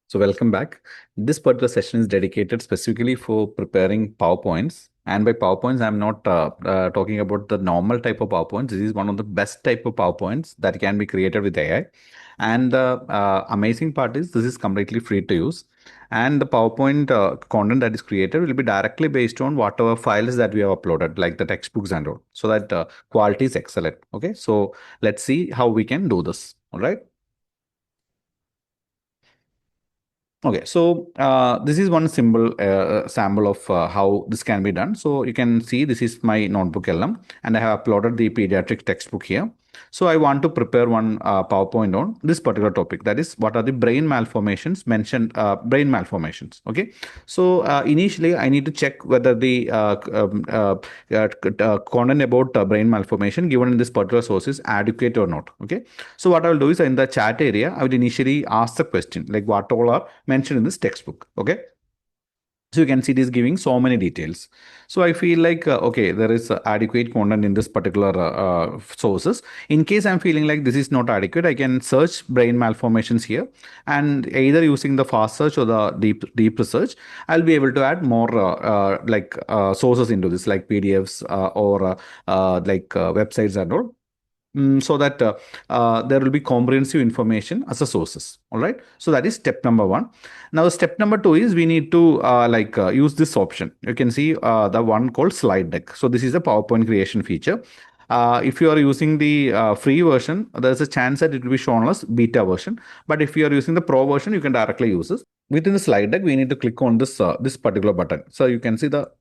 So welcome back. This particular session is dedicated specifically for preparing PowerPoints. And by PowerPoints, I'm not talking about the normal type of PowerPoints. This is one of the best type of PowerPoints that can be created with AI. And the amazing part is this is completely free to use. And the PowerPoint content that is created will be directly based on whatever files that we have uploaded, like the textbooks and all, so that quality is excellent. Okay, so let's see how we can do this. All right. Okay, so this is one symbol sample of how this can be done. So you can see this is my notebook LM, and I have uploaded the pediatric textbook here. So I want to prepare one PowerPoint on this particular topic. That is, what are the brain malformations mentioned? Brain malformations. Okay, so initially I need to check whether the content about brain malformation given in this particular source is adequate or not. Okay, so what I will do is in the chat area, I will initially ask the question like what all are mentioned in this textbook. Okay. So you can see it is giving so many details. So I feel like, okay, there is adequate content in this particular sources. In case I'm feeling like this is not adequate, I can search brain malformations here, and either using the fast search or the deep research, I'll be able to add more sources into this, like PDFs or websites and all. So that there will be comprehensive information as a sources. All right, so that is step number one. Now step number two is we need to use this option. You can see the one called slide deck. So this is a PowerPoint creation feature. If you are using the free version, there's a chance that it will be shown as beta version, but if you are using the pro version, you can directly use this. Within the slide deck, we need to click on this particular button. So you can see the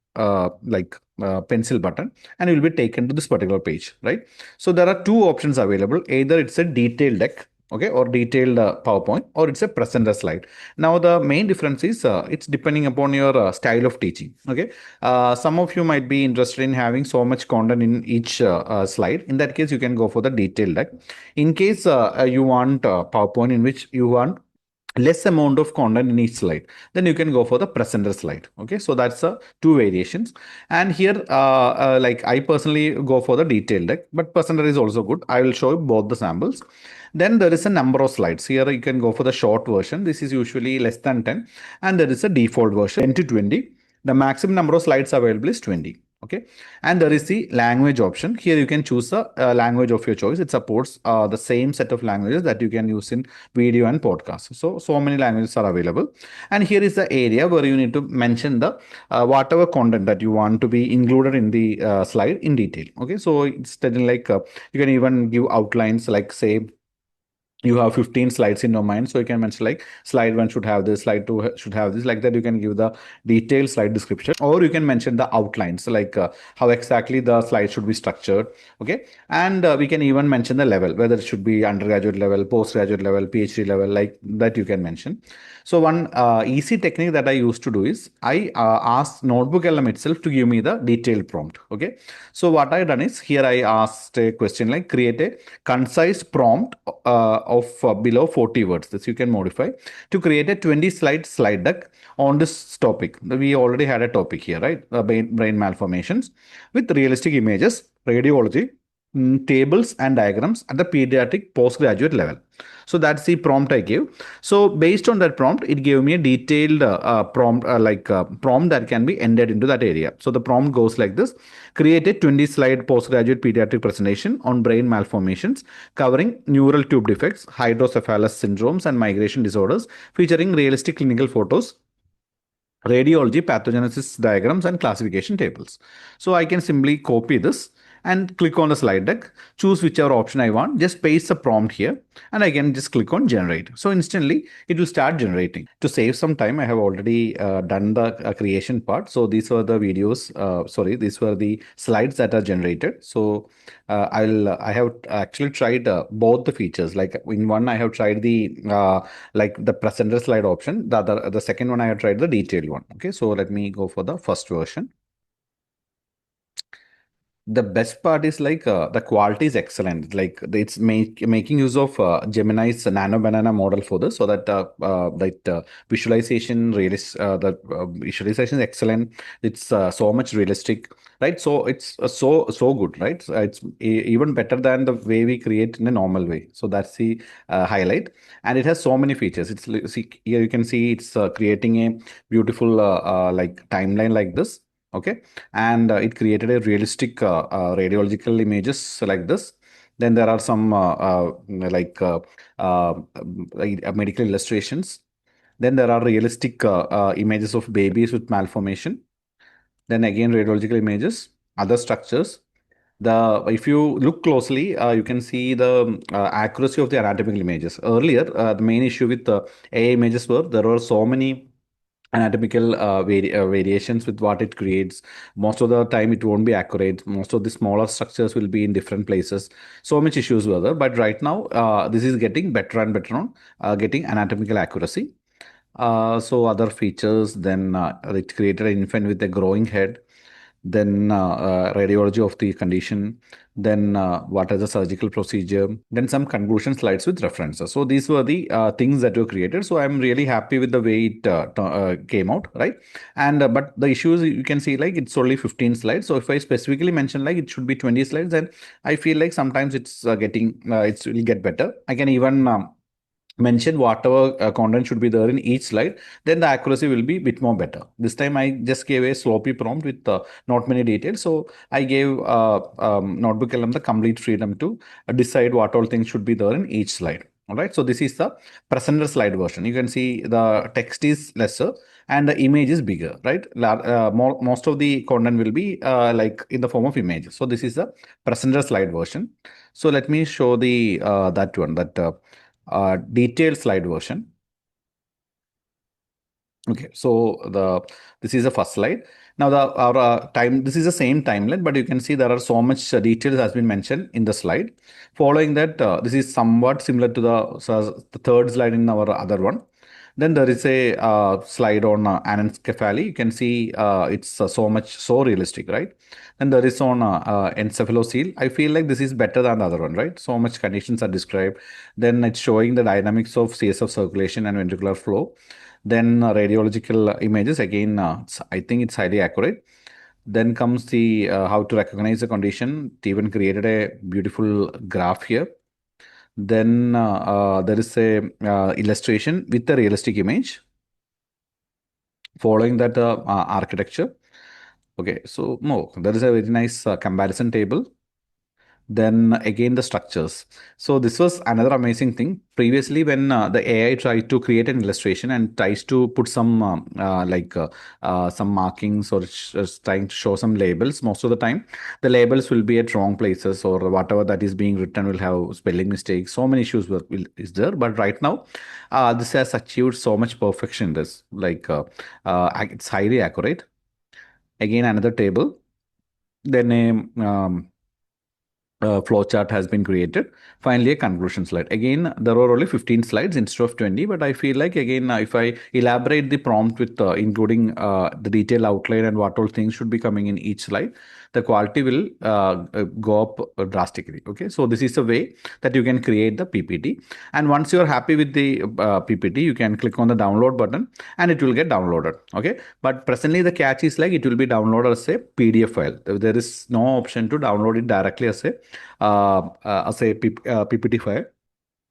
pencil button, and you will be taken to this particular page, right? So there are two options available. Either it's a detailed deck, okay, or detailed PowerPoint, or it's a presenter slide. Now the main difference is it's depending upon your style of teaching. Okay, some of you might be interested in having so much content in each slide. In that case, you can go for the detailed deck. In case you want PowerPoint in which you want less amount of content in each slide, then you can go for the presenter slide. Okay, so that's two variations. And here like I personally go for the detailed deck, but presenter is also good. I will show you both the samples. Then there is a number of slides. Here you can go for the short version. This is usually less than 10, and there is a default version 10 to 20. The maximum number of slides available is 20. Okay, and there is the language option. Here you can choose a language of your choice. It supports the same set of languages that you can use in video and podcast. So many languages are available. And here is the area where you need to mention the whatever content that you want to be included in the slide in detail. Okay, so it's telling like you can even give outlines, like say you have 15 slides in your mind, so you can mention like slide 1 should have this, slide 2 should have this, like that. You can give the detailed slide description, or you can mention the outlines, like how exactly the slide should be structured. Okay, and we can even mention the level, whether it should be undergraduate level, postgraduate level, PhD level, like that you can mention. So one easy technique that I used to do is I asked Notebook LM itself to give me the detailed prompt. Okay, so what I done is here I asked a question like create a concise prompt of below 40 words. This you can modify to create a 20 slide deck on this topic. We already had a topic here, right? Brain malformations with realistic images, radiology, tables and diagrams at the pediatric postgraduate level. So that's the prompt I gave. So based on that prompt, it gave me a detailed prompt that can be entered into that area. So the prompt goes like this: create a 20-slide postgraduate pediatric presentation on brain malformations covering neural tube defects, hydrocephalus syndromes, and migration disorders, featuring realistic clinical photos, radiology, pathogenesis diagrams, and classification tables. So I can simply copy this and click on the slide deck, choose whichever option I want, just paste the prompt here, and I can just click on generate. So instantly it will start generating. To save some time, I have already done the creation part. So these were the videos, these were the slides that are generated. So I have actually tried both the features. Like in one, I have tried the presenter slide option. The second one, I have tried the detailed one. Okay, so let me go for the first version. The best part is like the quality is excellent. Like it's making use of Gemini's Nano Banana model for this, so that visualization is excellent. It's so much realistic, right? So it's so good, right? So it's even better than the way we create in a normal way. So that's the highlight, and it has so many features. See, here you can see it's creating a beautiful like timeline like this. Okay, and it created a realistic radiological images like this. Then there are some like medical illustrations. Then there are realistic images of babies with malformation. Then again radiological images, other structures. The If you look closely, you can see the accuracy of the anatomical images. Earlier, the main issue with AI images were there were so many anatomical variations with what it creates. Most of the time it won't be accurate. Most of the smaller structures will be in different places. So much issues were there, but right now this is getting better and better on getting anatomical accuracy. So other features, then it created an infant with a growing head, then radiology of the condition, then what is the surgical procedure, then some conclusion slides with references. So these were the things that were created. So I'm really happy with the way it came out, right? And but the issues you can see like it's only 15 slides. So if I specifically mention like it should be 20 slides, then I feel like sometimes it's getting it will get better. I can even mention whatever content should be there in each slide, then the accuracy will be a bit more better. This time I just gave a sloppy prompt with not many details. So I gave Notebook LM the complete freedom to decide what all things should be there in each slide. All right. So this is the presenter slide version. You can see the text is lesser and the image is bigger, right? Most of the content will be like in the form of images. So this is the presenter slide version. So let me show the that one, that detailed slide version. Okay, so this is the first slide. Now the our time, this is the same timeline, but you can see there are so much details has been mentioned in the slide. Following that, this is somewhat similar to the third slide in our other one. Then there is a slide on anencephaly. You can see it's so realistic, right? And there is on encephalocele. I feel like this is better than the other one, right? So much conditions are described. Then it's showing the dynamics of CSF circulation and ventricular flow. Then radiological images, again, I think it's highly accurate. Then comes the how to recognize the condition. It even created a beautiful graph here. Then there is a illustration with a realistic image. Following that architecture. Okay, so no, there is a very nice comparison table. Then again, the structures. So this was another amazing thing. Previously, when the AI tried to create an illustration and tries to put some some markings or trying to show some labels, most of the time the labels will be at wrong places, or whatever that is being written will have spelling mistakes. So many issues is there. But right now, this has achieved so much perfection. This it's highly accurate. Again, another table. Then a flowchart has been created. Finally, a conclusion slide. Again, there are only 15 slides instead of 20, but I feel like again, if I elaborate the prompt with including the detailed outline and what all things should be coming in each slide, the quality will go up drastically. Okay, so this is a way that you can create the PPT. And once you're happy with the PPT, you can click on the download button and it will get downloaded. Okay, but presently the catch is like it will be downloaded as a PDF file. There is no option to download it directly as a PPT file,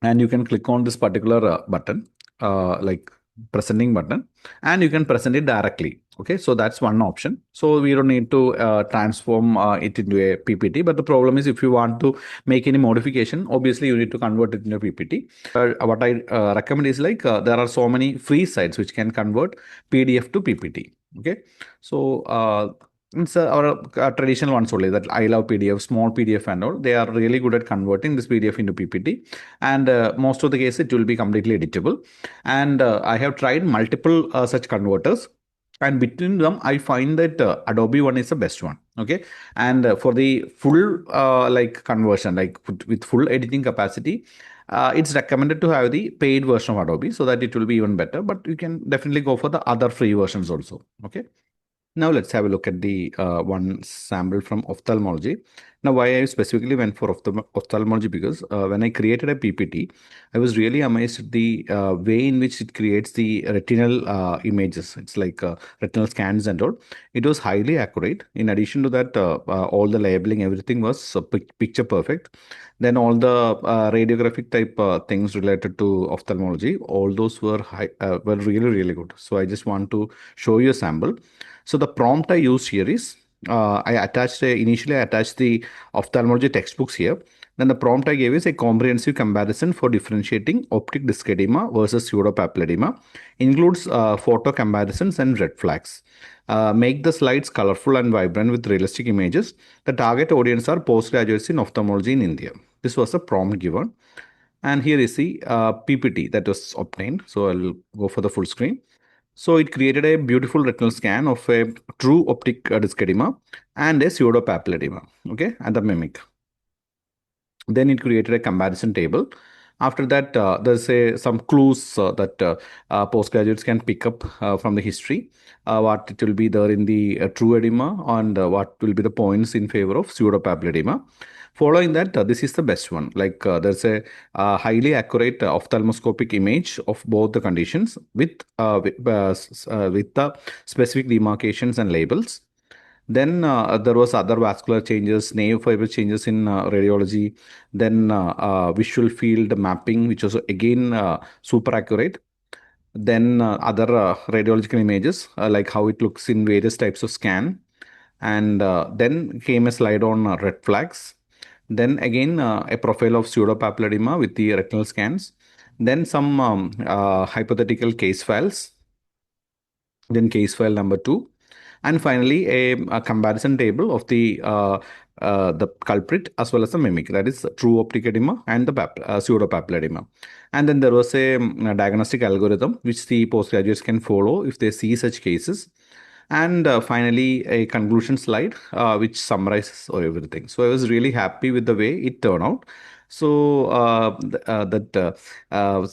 and you can click on this particular button, like presenting button, and you can present it directly. Okay, so that's one option. So we don't need to transform it into a PPT. But the problem is if you want to make any modification, obviously you need to convert it into a PPT. What I recommend is like there are so many free sites which can convert PDF to PPT. Okay, so it's our traditional ones only, that I love PDF, small PDF and all. They are really good at converting this PDF into PPT, and most of the case it will be completely editable. And I have tried multiple such converters, and between them I find that Adobe one is the best one. Okay, and for the full like conversion, like with full editing capacity, it's recommended to have the paid version of Adobe, so that it will be even better. But you can definitely go for the other free versions also. Okay. Now let's have a look at the one sample from ophthalmology. Now, why I specifically went for ophthalmology, because when I created a PPT, I was really amazed at the way in which it creates the retinal images. It's like retinal scans and all. It was highly accurate. In addition to that, all the labeling, everything was picture perfect. Then all the radiographic type things related to ophthalmology, all those were really really good. So I just want to show you a sample. So the prompt I used here is initially I attached the ophthalmology textbooks here. Then the prompt I gave is a comprehensive comparison for differentiating optic disc edema versus pseudopapilledema. Includes photo comparisons and red flags. Make the slides colorful and vibrant with realistic images. The target audience are postgraduates in ophthalmology in India. This was the prompt given. And here is the PPT that was obtained. So I'll go for the full screen. So it created a beautiful retinal scan of a true optic disc edema and a pseudopapilledema, okay, and the mimic. Then it created a comparison table. After that, there's some clues that postgraduates can pick up from the history, what it will be there in the true edema, and what will be the points in favor of pseudopapilledema. Following that, this is the best one. Like there's a highly accurate ophthalmoscopic image of both the conditions with the specific demarcations and labels. Then there was other vascular changes, nerve fiber changes in radiology. Then visual field mapping, which was again super accurate. Then other radiological images, like how it looks in various types of scan. And then came a slide on red flags. Then again a profile of pseudopapilledema with the retinal scans. Then some hypothetical case files. Then case file number two, and finally a comparison table of the culprit as well as the mimic, that is true optic edema and the pseudopapilledema. And then there was a diagnostic algorithm which the postgraduates can follow if they see such cases. And finally a conclusion slide which summarizes everything. So I was really happy with the way it turned out. So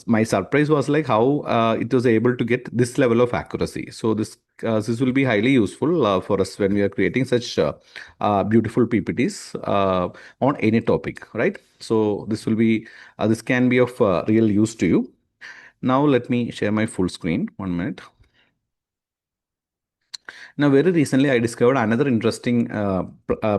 my surprise was like how it was able to get this level of accuracy. So this will be highly useful for us when we are creating such beautiful PPTs on any topic, right? So this can be of real use to you. Now let me share my full screen. 1 minute. Now, very recently, I discovered another interesting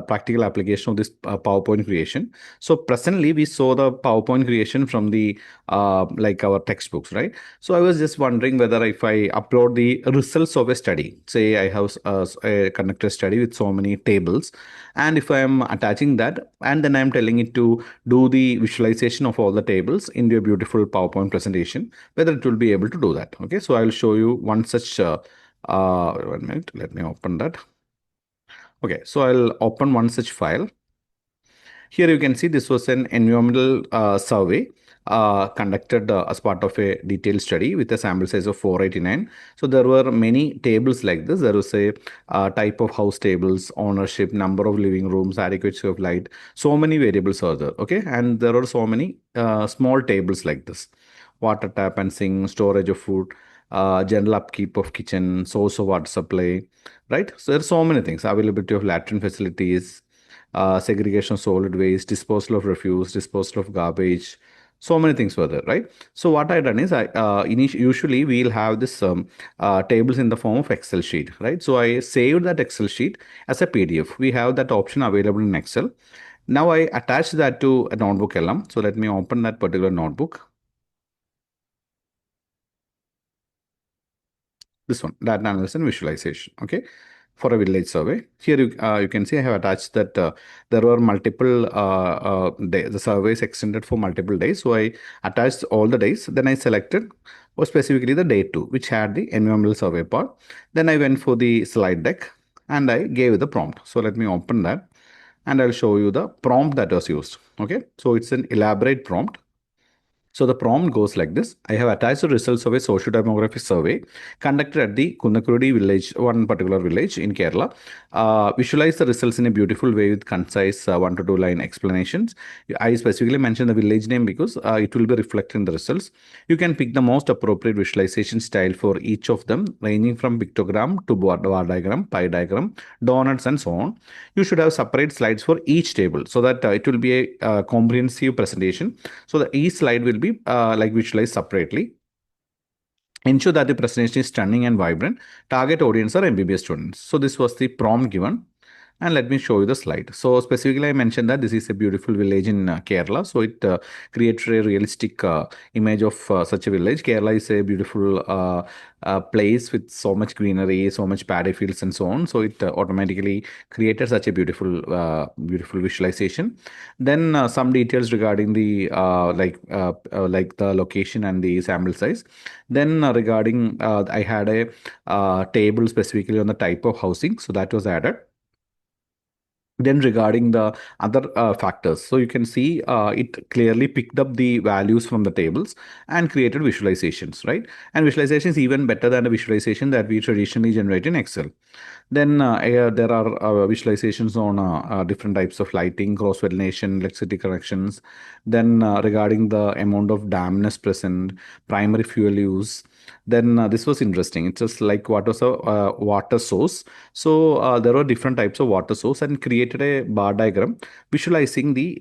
practical application of this PowerPoint creation. So, presently, we saw the PowerPoint creation from the like our textbooks, right? So, I was just wondering whether if I upload the results of a study, say I have conducted a study with so many tables, and if I am attaching that, and then I am telling it to do the visualization of all the tables into a beautiful PowerPoint presentation, whether it will be able to do that. Okay, so I will show you one such. 1 minute, let me open that. Okay, so I'll open one such file. Here you can see this was an environmental survey conducted as part of a detailed study with a sample size of 489. So there were many tables like this. There was a type of house tables, ownership, number of living rooms, adequacy of light. So many variables are there. Okay, and there are so many small tables like this: water tap and sink, storage of food, general upkeep of kitchen, source of water supply, right? So there are so many things: availability of latrine facilities, segregation of solid waste, disposal of refuse, disposal of garbage. So many things were there, right? So what I done is usually we'll have this tables in the form of Excel sheet, right? So I saved that Excel sheet as a PDF. We have that option available in Excel. Now I attach that to a notebook LM. So let me open that particular notebook. This one, data analysis and visualization. Okay, for a village survey. Here you can see I have attached that there were multiple the surveys extended for multiple days. So I attached all the days. Then I selected or specifically the day 2, which had the environmental survey part. Then I went for the slide deck and I gave the prompt. So let me open that and I'll show you the prompt that was used. Okay, so it's an elaborate prompt. So the prompt goes like this. I have attached the results of a socio-demographic survey conducted at the Kunnakurudi village, one particular village in Kerala. Visualize the results in a beautiful way with concise 1 to 2 line explanations. I specifically mentioned the village name because it will be reflected in the results. You can pick the most appropriate visualization style for each of them, ranging from pictogram to bar diagram, pie diagram, donuts, and so on. You should have separate slides for each table so that it will be a comprehensive presentation. So the each slide will be like visualized separately. Ensure that the presentation is stunning and vibrant. Target audience are MBBS students. So this was the prompt given. And let me show you the slide. So specifically, I mentioned that this is a beautiful village in Kerala. So it creates a realistic image of such a village. Kerala is a beautiful place with so much greenery, so much paddy fields, and so on. So it automatically created such a beautiful visualization. Then some details regarding the like the location and the sample size. Then regarding I had a table specifically on the type of housing, so that was added. Then regarding the other factors, so you can see it clearly picked up the values from the tables and created visualizations, right? And visualization is even better than the visualization that we traditionally generate in Excel. Then there are visualizations on different types of lighting, cross validation, electricity connections. Then regarding the amount of dampness present, primary fuel use. Then this was interesting. It's just like what was a water source. So there were different types of water source and created a bar diagram visualizing the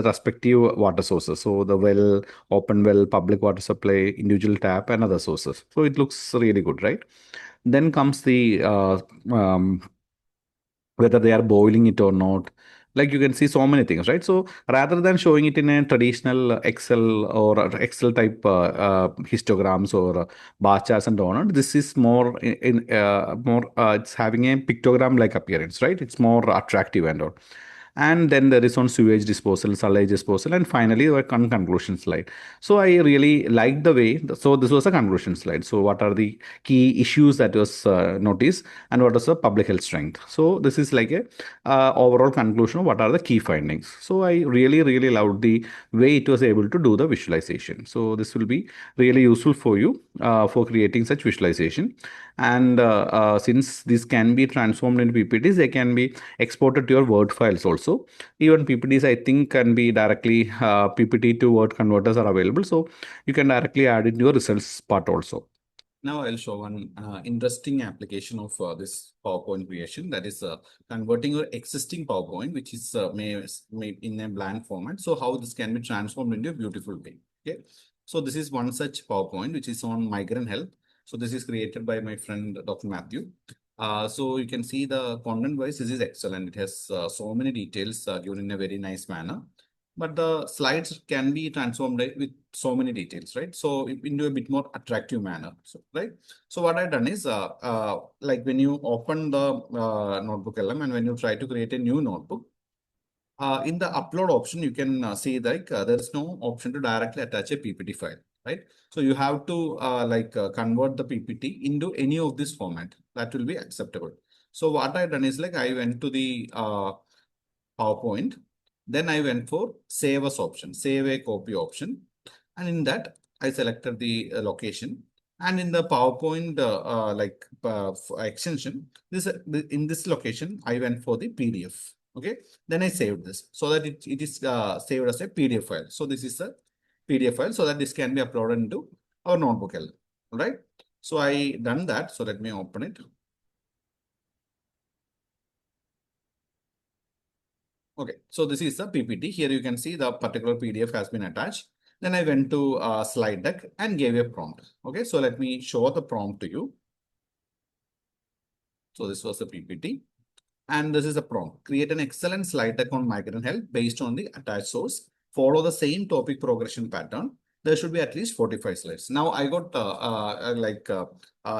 respective water sources. So the well, open well, public water supply, individual tap, and other sources. So it looks really good, right? Then comes the whether they are boiling it or not. Like you can see so many things, right? So rather than showing it in a traditional Excel or Excel type histograms or bar charts and all, this is more more it's having a pictogram like appearance, right? It's more attractive and all. And then there is on sewage disposal, sludge disposal, and finally a conclusion slide. So I really liked the way. So this was a conclusion slide. So what are the key issues that was noticed, and what is the public health strength? So this is like a overall conclusion of what are the key findings. So I really loved the way it was able to do the visualization. So this will be really useful for you for creating such visualization. And since this can be transformed into PPTs, they can be exported to your Word files also. Even PPTs, I think, can be directly PPT to Word converters are available. So you can directly add it to your results part also. Now I'll show one interesting application of this PowerPoint creation, that is converting your existing PowerPoint, which is made in a blank format. So how this can be transformed into a beautiful way. Okay. So this is one such PowerPoint, which is on migrant health. So this is created by my friend, Dr. Matthew. So you can see the content wise, this is excellent. It has so many details given in a very nice manner. But the slides can be transformed with so many details, right? So into a bit more attractive manner, so, right? So what I've done is, like when you open the notebook LM and when you try to create a new notebook, in the upload option, you can see like there is no option to directly attach a PPT file, right? So you have to convert the PPT into any of this format that will be acceptable. So what I've done is like I went to the PowerPoint. Then I went for save as option, save a copy option. And in that, I selected the location. And in the PowerPoint extension, in this location, I went for the PDF. Okay. Then I saved this so that it is saved as a PDF file. So this is a PDF file so that this can be uploaded into our notebook. All right. So I done that. So let me open it. Okay, so this is the PPT. Here you can see the particular PDF has been attached. Then I went to slide deck and gave a prompt. Okay, so let me show the prompt to you. So this was the PPT. And this is a prompt. Create an excellent slide deck on migrant health based on the attached source. Follow the same topic progression pattern. There should be at least 45 slides. Now I got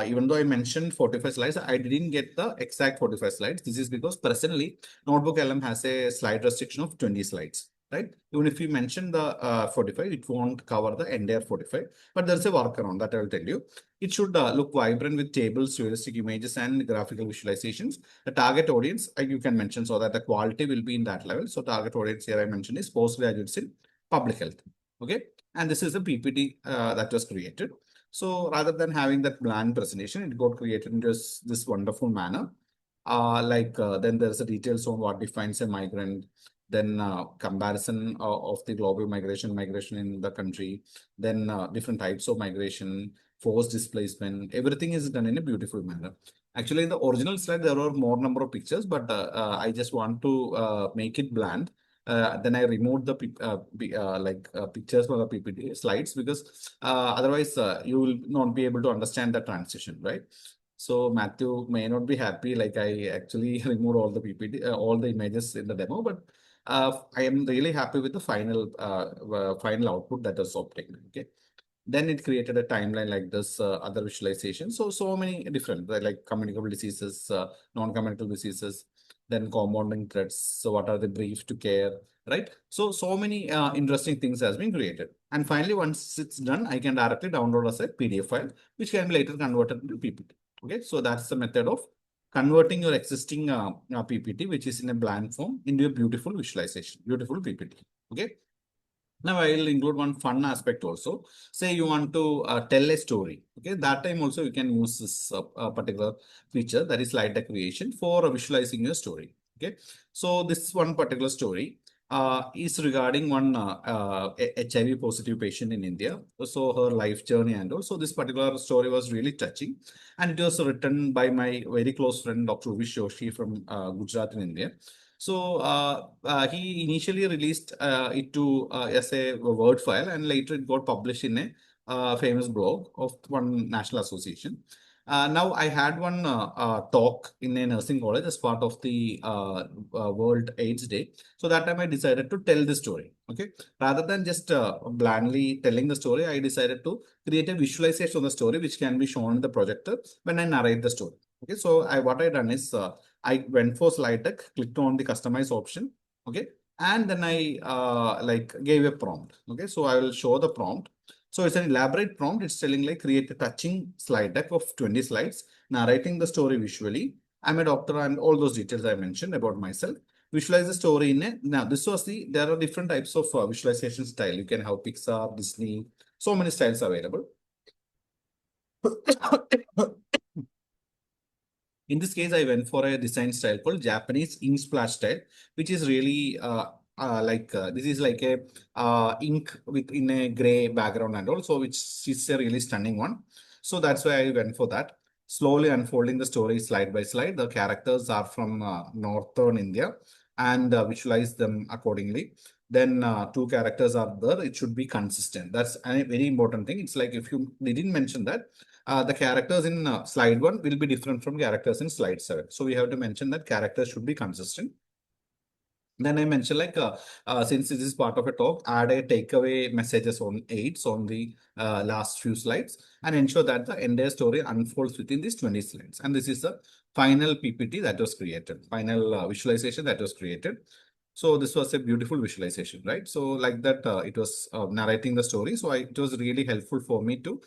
even though I mentioned 45 slides, I didn't get the exact 45 slides. This is because presently Notebook LM has a slide restriction of 20 slides, right? Even if you mention the 45, it won't cover the entire 45, but there's a workaround that I will tell you. It should look vibrant with tables, realistic images, and graphical visualizations. The target audience, you can mention so that the quality will be in that level. So target audience here I mentioned is postgraduates in public health. Okay. And this is a PPT that was created. So rather than having that bland presentation, it got created in this wonderful manner. Then there's a details on what defines a migrant, then comparison of the global migration in the country, then different types of migration, forced displacement, everything is done in a beautiful manner. Actually, in the original slide, there were more number of pictures, but I just want to make it bland. Then I removed the pictures from the PPT slides because otherwise you will not be able to understand the transition, right? So Matthew may not be happy, like I actually removed all the PPT, all the images in the demo, but I am really happy with the final output that was obtained. Okay. Then it created a timeline like this, other visualization. So many different, like communicable diseases, non-communicable diseases, then compounding threats. So what are the brief to care, right? So many interesting things has been created. And finally, once it's done, I can directly download as a PDF file, which can be later converted into PPT. Okay, so that's the method of converting your existing PPT, which is in a blank form, into a beautiful visualization, beautiful PPT. Okay. Now I will include one fun aspect also. Say you want to tell a story. Okay, that time also you can use this particular feature, that is slide deck creation, for visualizing your story. Okay, so this one particular story is regarding one HIV positive patient in India. So her life journey and also this particular story was really touching, and it was written by my very close friend Dr. Uvish Joshi from Gujarat in India. So he initially released it to as a Word file, and later it got published in a famous blog of one national association. Now I had one talk in a nursing college as part of the World AIDS Day. So that time I decided to tell the story. Okay, rather than just blandly telling the story, I decided to create a visualization of the story which can be shown in the projector when I narrate the story. Okay, so what I done is I went for slide deck, clicked on the customize option. Okay, and then I gave a prompt. Okay, so I will show the prompt. So it's an elaborate prompt. It's telling like create a touching slide deck of 20 slides, narrating the story visually. I'm a doctor and all those details I mentioned about myself. Visualize the story in a, now this was there are different types of visualization style. You can have Pixar, Disney, so many styles available. In this case, I went for a design style called Japanese ink splash style, which is really this is like a ink with in a gray background and also, which is a really stunning one. So that's why I went for that. Slowly unfolding the story slide by slide. The characters are from northern India, and visualize them accordingly. Then two characters are there. It should be consistent. That's a very important thing. It's like if you didn't mention that, the characters in slide 1 will be different from characters in slide 7. So we have to mention that characters should be consistent. Then I mentioned since this is part of a talk, add a takeaway messages on aids on the last few slides and ensure that the entire story unfolds within these 20 slides. And this is the final PPT that was created, final visualization that was created. So this was a beautiful visualization, right? So like that, it was narrating the story. So it was really helpful for me to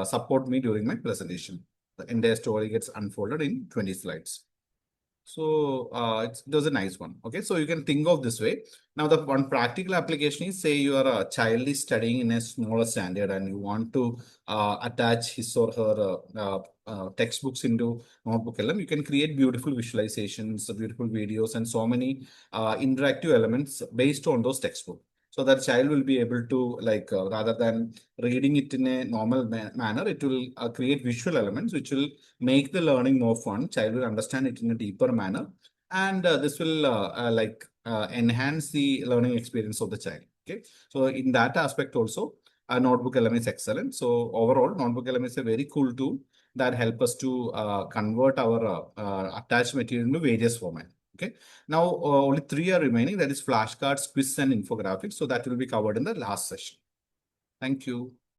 support me during my presentation. The entire story gets unfolded in 20 slides. So it was a nice one. Okay, so you can think of this way. Now, the one practical application is, say your child is studying in a smaller standard and you want to attach his or her textbooks into Notebook LM. You can create beautiful visualizations, beautiful videos, and so many interactive elements based on those textbooks. So that child will be able to rather than reading it in a normal manner, it will create visual elements which will make the learning more fun. Child will understand it in a deeper manner, and this will enhance the learning experience of the child. Okay, so in that aspect also, Notebook LM is excellent. So overall, Notebook LM is a very cool tool that help us to convert our attached material into various formats. Okay. Now, only three are remaining. That is flashcards, quiz, and infographics. So that will be covered in the last session. Thank you.